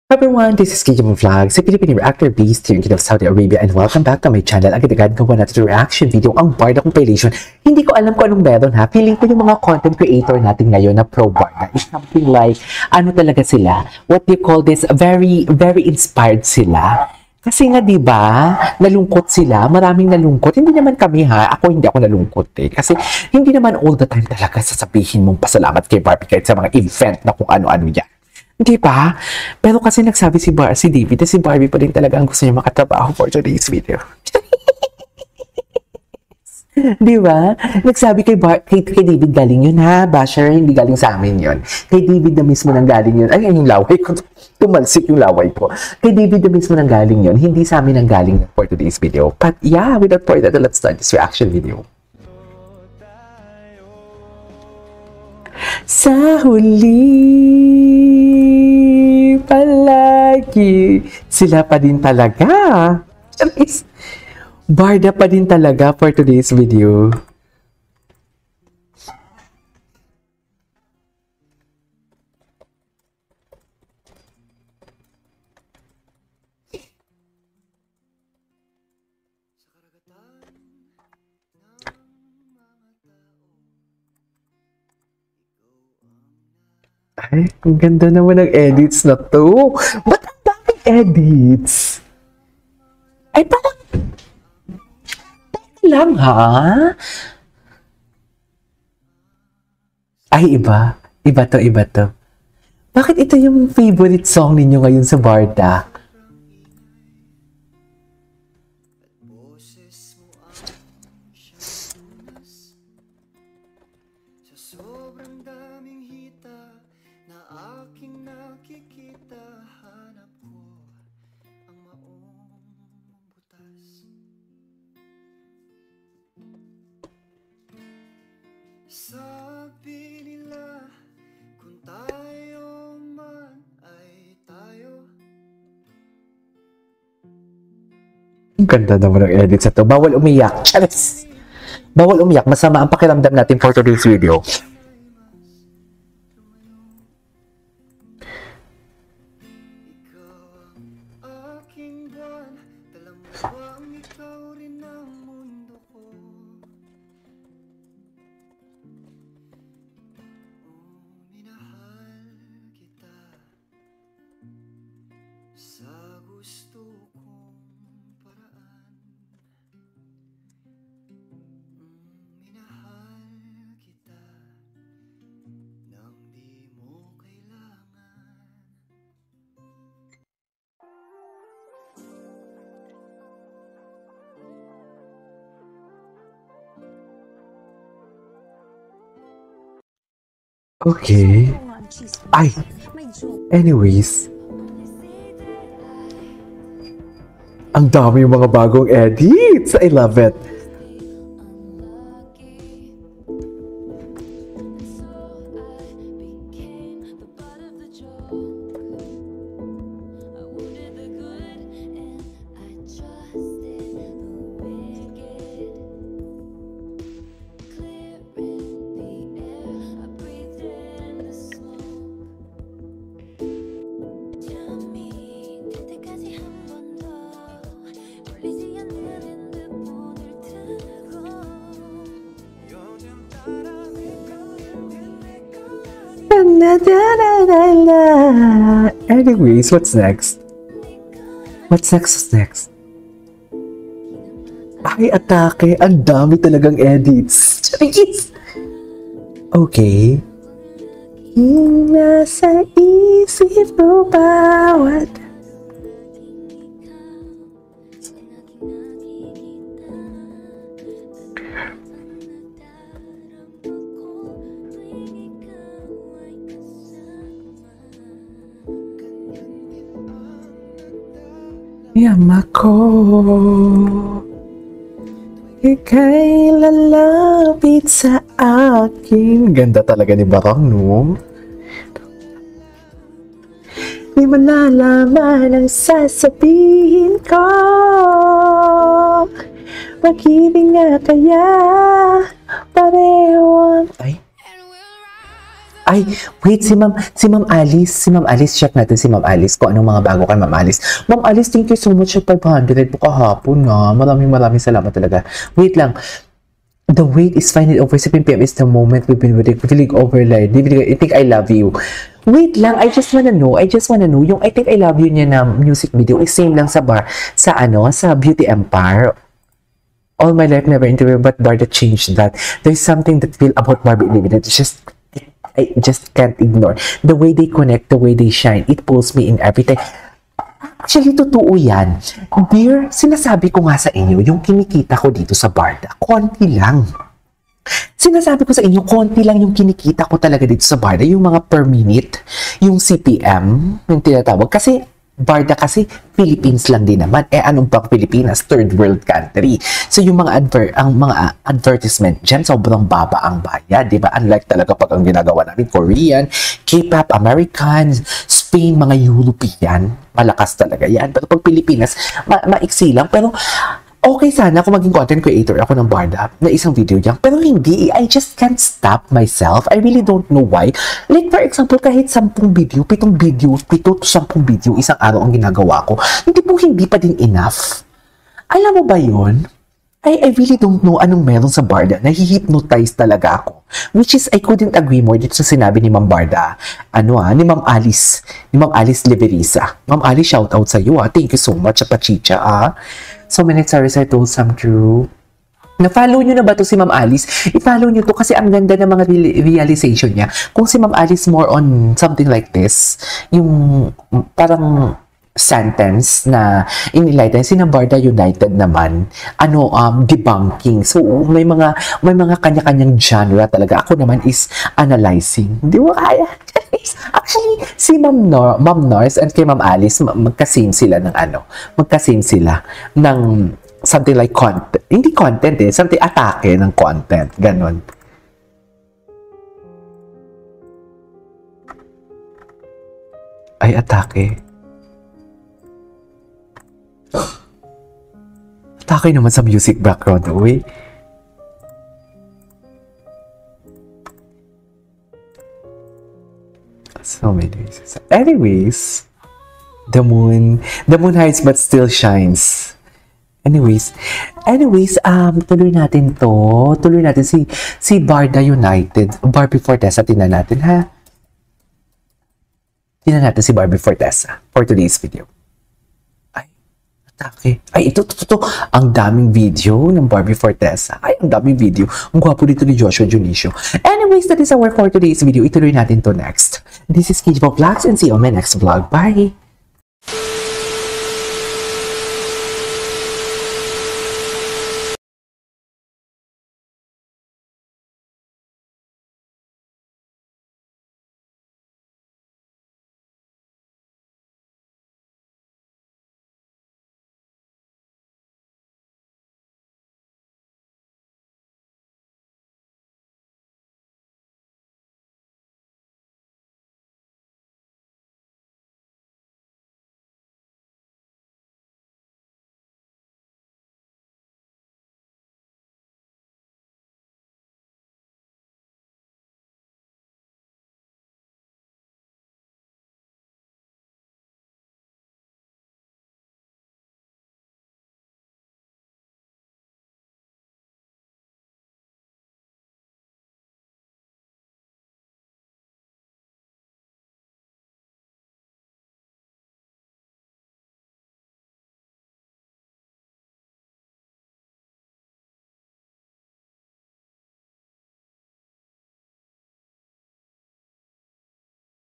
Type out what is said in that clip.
Everyone, this is KJ Vlogs, a Filipino reactor based here in Kingdom of Saudi Arabia, and welcome back to my channel. Agad-agad gawa natin yung reaction video, ang Barda compilation. Hindi ko alam kung anong meron ha. Feeling ko yung mga content creator natin ngayon na pro Barda is something like, ano talaga sila? What do you call this? Very, very inspired sila. Kasi nga 'di ba, nalungkot sila, maraming nalungkot. Hindi naman kami ha, hindi ako nalungkot eh. Kasi hindi naman all the time talaga sasabihin mong pasalamat kay Barbie kahit sa mga event na kung ano-ano yan. Di ba? Pero kasi nagsabi si David na si Barbie pa rin talaga ang gusto niya makatrabaho for today's video. Di ba? Nagsabi kay David galing yun ha, Basher, hindi galing sa amin yun. Kay David na mismo nang galing yun. Ay, yung laway ko. Tumalsik yung laway ko. Kay David na mismo nang galing yun. Hindi sa amin nang galing for today's video. But yeah, without further ado, let's start this reaction video. Sa huli palagi sila pa din talaga. Barda pa din talaga for today's video. Ay, ang ganda naman ng edits na to. Ba't ang daming edits? Ay, parang lang ha? Ay, iba. Iba to. Bakit ito yung favorite song ninyo ngayon sa Barda? Sobrang daming hita na aking nakikita, hanap ko ang maong butas. Sabi nila kung tayo man ay tayo. Ang ganda naman ng edits na to. Bawal umiyak. Charis! Bawal umiyak. Masama ang pakiramdam natin for today's video. Sa gusto kong paraan, minahal kita nang di mo kailangan. Okay. Ay, anyways. Ang dami yung mga bagong edits. I love it. Anyways, what's next? What's next? Ay, atake. Ang dami talagang edits. Jeez. Okay. Nasa isip mo bawat Yamako, ika'y lalapit sa akin. Ganda talaga ni Barang, no? Di mo nalaman ang sasabihin ko. Pag-ibig nga kaya pareho ang... Ay, wait, si Ma'am Alice, check natin si Ma'am Alice, kung anong mga bago kay Ma'am Alice. Ma'am Alice, thank you so much sa 500 po kahapon na. Maraming salamat talaga. Wait lang. The wait is finally over. 7 p.m. is the moment we've been waiting. Feeling overlaid. I think I love you. Wait lang, I just wanna know. Yung I think I love you niya na music video is same lang sa sa Beauty Empire. All my life never interviewed, but Barda changed that. There's something that feel about Barbie living that I just can't ignore. The way they connect, the way they shine, it pulls me in every time. Actually, totoo yan. Dear, sinasabi ko nga sa inyo, yung kinikita ko dito sa Barda, konti lang. Sinasabi ko sa inyo, konti lang yung kinikita ko talaga dito sa Barda, yung mga per minute, yung CPM, yung tinatawag. Kasi, Barda kasi, Philippines lang din naman. Anong bang Pilipinas? Third world country. So, yung mga advertisement dyan, sobrang baba ang bayad, di ba? Unlike talaga pag ang ginagawa namin, Korean, K-pop, American, Spain, mga European, malakas talaga yan. Pero pag Pilipinas, maiksi lang. Pero, okay sana kung maging content creator ako ng Barda na isang video dyan. Pero hindi, I just can't stop myself. I really don't know why. Like for example, kahit 10 video, 7 to 10 video, isang araw ang ginagawa ko, hindi pa din enough. Alam mo ba yun? I really don't know anong meron sa Barda. Nahihypnotize talaga ako. Which is, I couldn't agree more dito sa sinabi ni Ma'am Barda. Ni Ma'am Alice. Ni Ma'am Alice Leverisa. Ma'am Alice, shout out sa iyo. Thank you so much, Pachicha. So many stories I told some true. Na-follow nyo na ba to si Ma'am Alice? I-follow nyo to kasi ang ganda ng mga realization niya. Kung si Ma'am Alice more on something like this, yung parang sentence na inilighten, si Barda United naman, debunking. So, may mga kanya-kanyang genre talaga. Ako naman is analyzing. Di ba kaya? Actually, si Ma'am Nors and kay Ma'am Alice, magka-same sila ng something like content. Hindi content something atake ng content. Ganon. Ay, atake. Atake naman sa music background. Uy. So many reasons. Anyways, the moon hides but still shines. Anyways, tuloy natin si Barda United. Barbie Fortesa, tingnan natin, ha? Tingnan natin si Barbie Fortesa for today's video. Ay, ito. Ang daming video ng Barbie Fortesa. Ang daming video. Ang gwapo dito ni Joshua Junicio. Anyways, that is our for today's video. Ituloy natin to next. This is KJ Vlogs and see you on my next vlog. Bye!